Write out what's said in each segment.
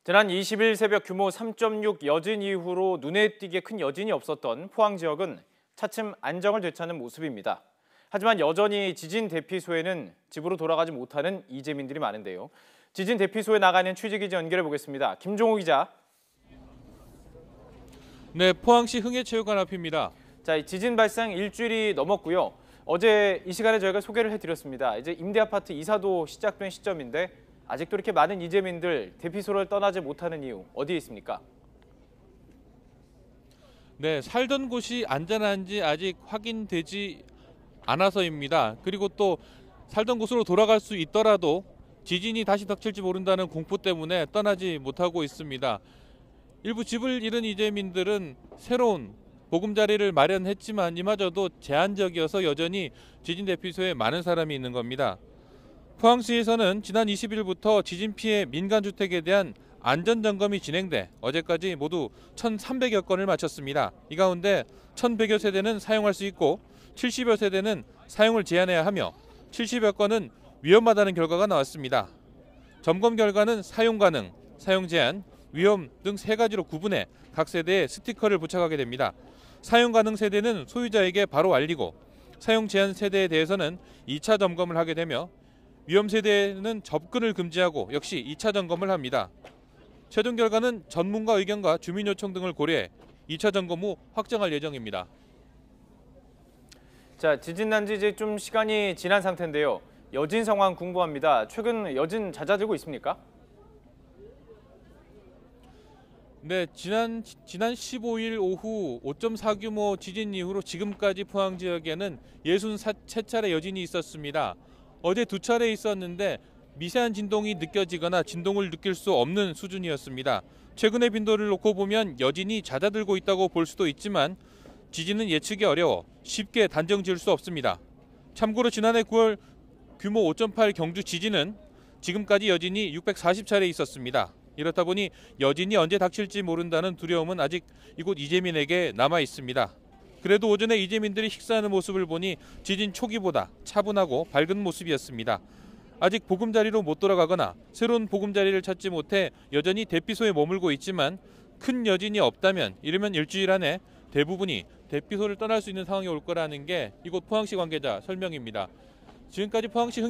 지난 20일 새벽 규모 3.6 여진 이후로 눈에 띄게 큰 여진이 없었던 포항 지역은 차츰 안정을 되찾는 모습입니다. 하지만 여전히 지진 대피소에는 집으로 돌아가지 못하는 이재민들이 많은데요. 지진 대피소에 나가는 취재기자 연결해 보겠습니다. 김종호 기자. 네, 포항시 흥해체육관 앞입니다. 자, 지진 발생 일주일이 넘었고요. 어제 이 시간에 저희가 소개를 해드렸습니다. 이제 임대아파트 이사도 시작된 시점인데 아직도 이렇게 많은 이재민들 대피소를 떠나지 못하는 이유 어디에 있습니까? 네, 살던 곳이 안전한지 아직 확인되지 않아서입니다. 그리고 또 살던 곳으로 돌아갈 수 있더라도 지진이 다시 닥칠지 모른다는 공포 때문에 떠나지 못하고 있습니다. 일부 집을 잃은 이재민들은 새로운 보금자리를 마련했지만 이마저도 제한적이어서 여전히 지진 대피소에 많은 사람이 있는 겁니다. 포항시에서는 지난 20일부터 지진 피해 민간주택에 대한 안전점검이 진행돼 어제까지 모두 1,300여 건을 마쳤습니다. 이 가운데 1,100여 세대는 사용할 수 있고 70여 세대는 사용을 제한해야 하며 70여 건은 위험하다는 결과가 나왔습니다. 점검 결과는 사용 가능, 사용 제한, 위험 등 세 가지로 구분해 각 세대에 스티커를 부착하게 됩니다. 사용 가능 세대는 소유자에게 바로 알리고 사용 제한 세대에 대해서는 2차 점검을 하게 되며 위험 세대는 접근을 금지하고 역시 2차 점검을 합니다. 최종 결과는 전문가 의견과 주민 요청 등을 고려해 2차 점검 후 확정할 예정입니다. 자, 지진 난 지 이제 좀 시간이 지난 상태인데요. 여진 상황 궁금합니다. 최근 여진 잦아들고 있습니까? 네, 지난 15일 오후 5.4 규모 지진 이후로 지금까지 포항 지역에는 63차례 여진이 있었습니다. 어제 2차례 있었는데 미세한 진동이 느껴지거나 진동을 느낄 수 없는 수준이었습니다. 최근의 빈도를 놓고 보면 여진이 잦아들고 있다고 볼 수도 있지만 지진은 예측이 어려워 쉽게 단정 지을 수 없습니다. 참고로 지난해 9월 규모 5.8 경주 지진은 지금까지 여진이 640차례 있었습니다. 이렇다 보니 여진이 언제 닥칠지 모른다는 두려움은 아직 이곳 이재민에게 남아 있습니다. 그래도 오전에 이재민들이 식사하는 모습을 보니 지진 초기보다 차분하고 밝은 모습이었습니다. 아직 보금자리로 못 돌아가거나 새로운 보금자리를 찾지 못해 여전히 대피소에 머물고 있지만 큰 여진이 없다면 이르면 일주일 안에 대부분이 대피소를 떠날 수 있는 상황이 올 거라는 게 이곳 포항시 관계자 설명입니다. 지금까지 포항시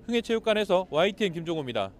흥해체육관에서 YTN 김종호입니다.